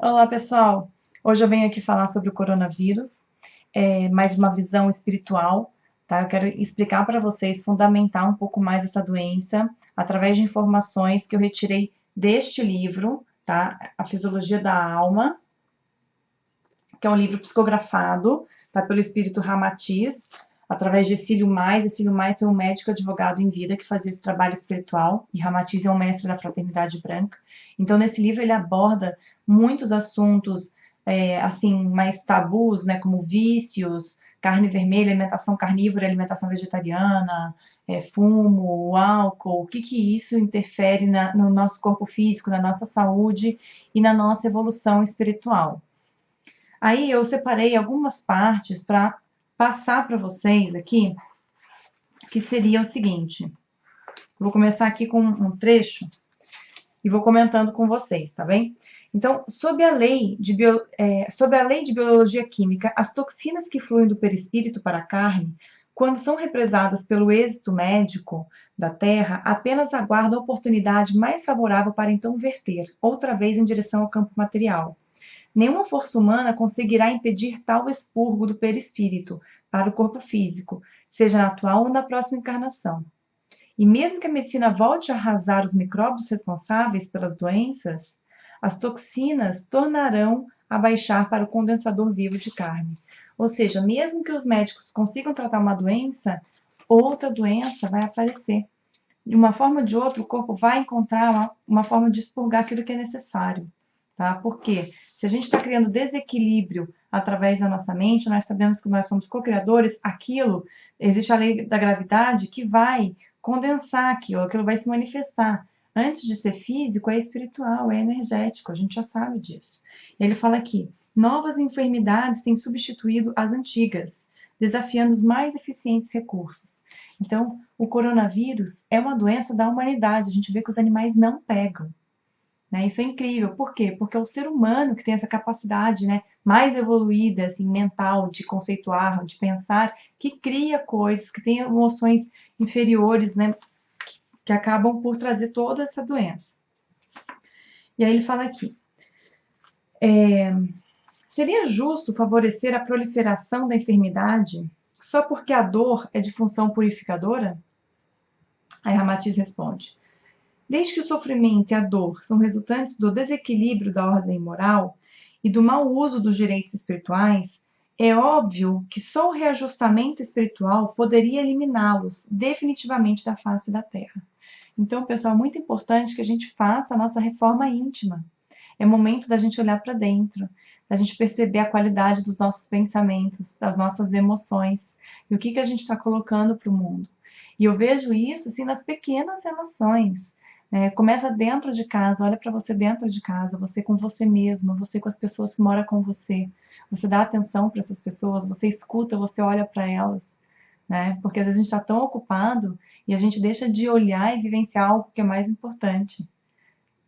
Olá, pessoal! Hoje eu venho aqui falar sobre o coronavírus, mais uma visão espiritual, tá? Eu quero explicar para vocês, fundamentar um pouco mais essa doença, através de informações que eu retirei deste livro, tá? A Fisiologia da Alma, que é um livro psicografado, tá? Pelo espírito Ramatiz, através de Cílio Mais. E Cílio Mais foi um médico advogado em vida que fazia esse trabalho espiritual, e Ramatiz é um mestre da fraternidade branca. Então, nesse livro, ele aborda muitos assuntos, assim, mais tabus, né, como vícios, carne vermelha, alimentação carnívora, alimentação vegetariana, fumo, álcool, o que que isso interfere no nosso corpo físico, na nossa saúde e na nossa evolução espiritual. Aí eu separei algumas partes para passar para vocês aqui, que seria o seguinte. Vou começar aqui com um trecho e vou comentando com vocês, tá bem? Então, sob a lei de biologia química, as toxinas que fluem do perispírito para a carne, quando são represadas pelo êxito médico da Terra, apenas aguardam a oportunidade mais favorável para então verter, outra vez em direção ao campo material. Nenhuma força humana conseguirá impedir tal expurgo do perispírito para o corpo físico, seja na atual ou na próxima encarnação. E mesmo que a medicina volte a arrasar os micróbios responsáveis pelas doenças, as toxinas tornarão a baixar para o condensador vivo de carne. Ou seja, mesmo que os médicos consigam tratar uma doença, outra doença vai aparecer. De uma forma ou de outra, o corpo vai encontrar uma forma de expurgar aquilo que é necessário. Tá? Por quê? Se a gente está criando desequilíbrio através da nossa mente, nós sabemos que nós somos co-criadores, existe a lei da gravidade que vai condensar aquilo vai se manifestar. Antes de ser físico, é espiritual, é energético, a gente já sabe disso. Ele fala aqui, novas enfermidades têm substituído as antigas, desafiando os mais eficientes recursos. Então, o coronavírus é uma doença da humanidade, a gente vê que os animais não pegam. Né? Isso é incrível. Por quê? Porque é o ser humano que tem essa capacidade, né, mais evoluída, assim, mental, de conceituar, de pensar, que cria coisas, que tem emoções inferiores, né, que acabam por trazer toda essa doença. E aí ele fala aqui, seria justo favorecer a proliferação da enfermidade só porque a dor é de função purificadora? Aí Ramatiz responde, desde que o sofrimento e a dor são resultantes do desequilíbrio da ordem moral e do mau uso dos direitos espirituais, é óbvio que só o reajustamento espiritual poderia eliminá-los definitivamente da face da Terra. Então, pessoal, é muito importante que a gente faça a nossa reforma íntima. É momento da gente olhar para dentro, da gente perceber a qualidade dos nossos pensamentos, das nossas emoções e o que a gente está colocando para o mundo. E eu vejo isso assim nas pequenas relações. Começa dentro de casa, olha para você dentro de casa, você com você mesma, você com as pessoas que moram com você. Você dá atenção para essas pessoas, você escuta, você olha para elas. Né? Porque às vezes a gente está tão ocupado e a gente deixa de olhar e vivenciar algo que é mais importante.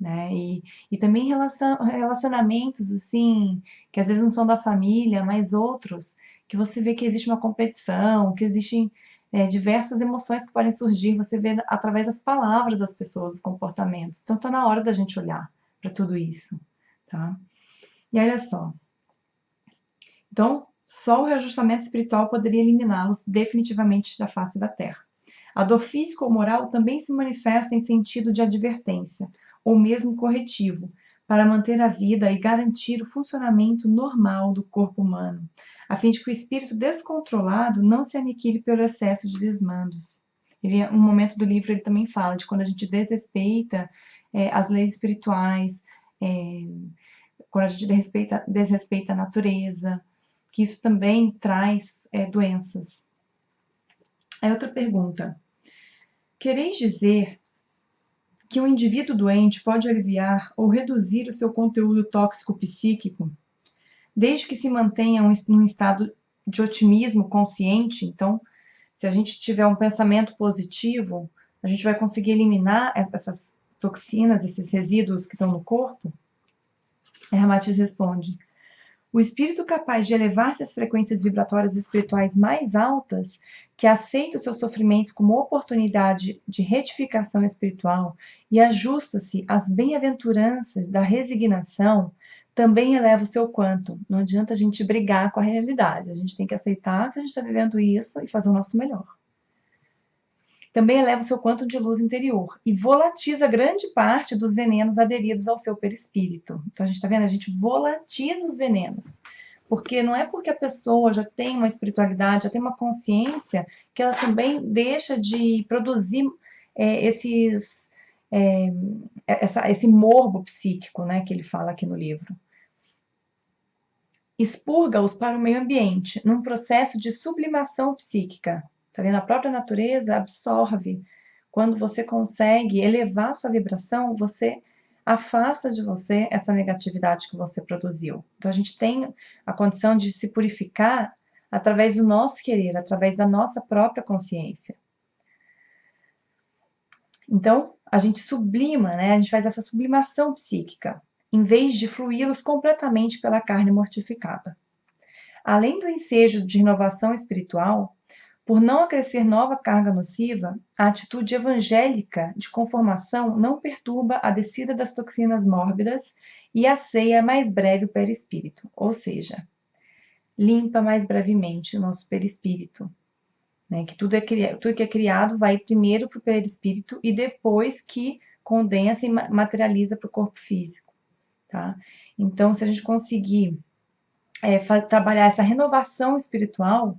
Né? E também relacionamentos, assim, que às vezes não são da família, mas outros, que você vê que existe uma competição, que existem diversas emoções que podem surgir, você vê através das palavras das pessoas, os comportamentos. Então está na hora da gente olhar para tudo isso, tá? E olha só. Então, só o reajustamento espiritual poderia eliminá-los definitivamente da face da Terra. A dor física ou moral também se manifesta em sentido de advertência, ou mesmo corretivo, para manter a vida e garantir o funcionamento normal do corpo humano, a fim de que o espírito descontrolado não se aniquile pelo excesso de desmandos. Um momento do livro ele também fala de quando a gente desrespeita as leis espirituais, quando a gente desrespeita a natureza, que isso também traz doenças. Aí outra pergunta. Quereis dizer que um indivíduo doente pode aliviar ou reduzir o seu conteúdo tóxico psíquico, desde que se mantenha num estado de otimismo consciente? Então, se a gente tiver um pensamento positivo, a gente vai conseguir eliminar essas toxinas, esses resíduos que estão no corpo? Ramatiz responde, o espírito capaz de elevar-se às frequências vibratórias espirituais mais altas, que aceita o seu sofrimento como oportunidade de retificação espiritual e ajusta-se às bem-aventuranças da resignação, também eleva o seu quantum. Não adianta a gente brigar com a realidade, a gente tem que aceitar que a gente está vivendo isso e fazer o nosso melhor. Também eleva o seu quantum de luz interior e volatiza grande parte dos venenos aderidos ao seu perispírito. Então a gente está vendo, a gente volatiza os venenos. Porque não é porque a pessoa já tem uma espiritualidade, já tem uma consciência, que ela também deixa de produzir esse morbo psíquico, né, que ele fala aqui no livro. Expurga-os para o meio ambiente, num processo de sublimação psíquica. Tá vendo? A própria natureza absorve. Quando você consegue elevar sua vibração, você afasta de você essa negatividade que você produziu. Então a gente tem a condição de se purificar através do nosso querer, através da nossa própria consciência. Então a gente sublima, né? A gente faz essa sublimação psíquica, em vez de fluí-los completamente pela carne mortificada. Além do ensejo de renovação espiritual, por não acrescer nova carga nociva, a atitude evangélica de conformação não perturba a descida das toxinas mórbidas e asseia mais breve o perispírito, ou seja, limpa mais brevemente o nosso perispírito. Né? Que tudo que é criado vai primeiro para o perispírito e depois que condensa e materializa para o corpo físico. Tá? Então, se a gente conseguir trabalhar essa renovação espiritual,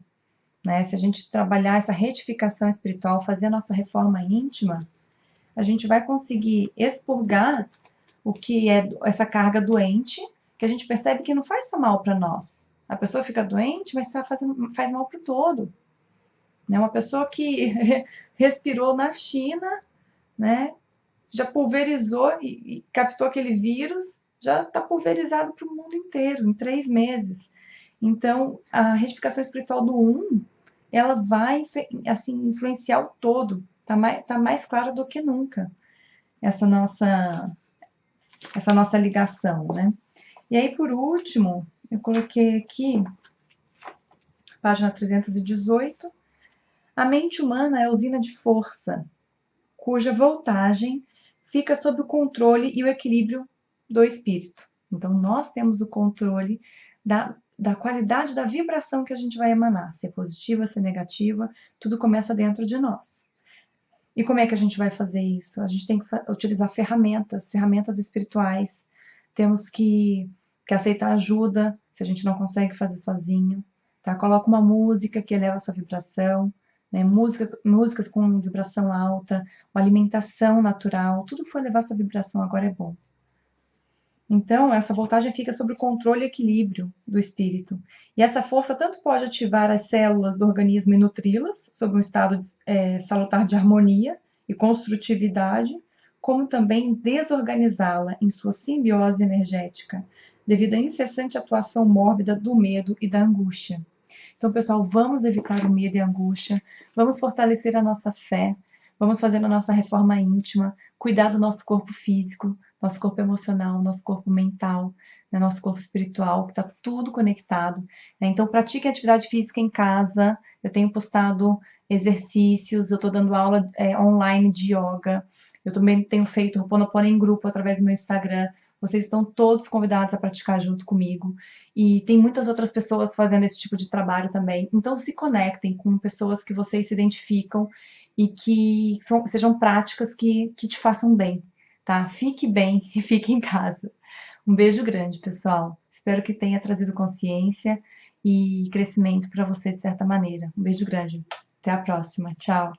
né, se a gente trabalhar essa retificação espiritual, fazer a nossa reforma íntima, a gente vai conseguir expurgar o que é essa carga doente, que a gente percebe que não faz só mal para nós. A pessoa fica doente, mas faz mal para o todo. Né? Uma pessoa que respirou na China, né, já pulverizou e captou aquele vírus, já está pulverizado para o mundo inteiro, em 3 meses. Então, a retificação espiritual do ela vai assim, influenciar o todo. Tá mais claro do que nunca essa nossa ligação, né? E aí, por último, eu coloquei aqui, página 318, a mente humana é usina de força, cuja voltagem fica sob o controle e o equilíbrio do espírito. Então, nós temos o controle da qualidade da vibração que a gente vai emanar, se é positiva, se é negativa, tudo começa dentro de nós. E como é que a gente vai fazer isso? A gente tem que utilizar ferramentas espirituais, temos que aceitar ajuda, se a gente não consegue fazer sozinho, tá? Coloca uma música que eleva a sua vibração, né? Músicas com vibração alta, uma alimentação natural, tudo que for levar a sua vibração agora é bom. Então, essa voltagem fica sob o controle e equilíbrio do espírito. E essa força tanto pode ativar as células do organismo e nutri-las, sob um estado salutar de harmonia e construtividade, como também desorganizá-la em sua simbiose energética, devido à incessante atuação mórbida do medo e da angústia. Então, pessoal, vamos evitar o medo e a angústia, vamos fortalecer a nossa fé, vamos fazer a nossa reforma íntima, cuidar do nosso corpo físico, nosso corpo emocional, nosso corpo mental, né, nosso corpo espiritual, que está tudo conectado. Né? Então, pratique atividade física em casa. Eu tenho postado exercícios, eu estou dando aula online de yoga. Eu também tenho feito Ho'oponopono em grupo através do meu Instagram. Vocês estão todos convidados a praticar junto comigo. E tem muitas outras pessoas fazendo esse tipo de trabalho também. Então, se conectem com pessoas que vocês se identificam e que sejam práticas que te façam bem. Tá? Fique bem e fique em casa. Um beijo grande, pessoal. Espero que tenha trazido consciência e crescimento para você de certa maneira. Um beijo grande. Até a próxima. Tchau.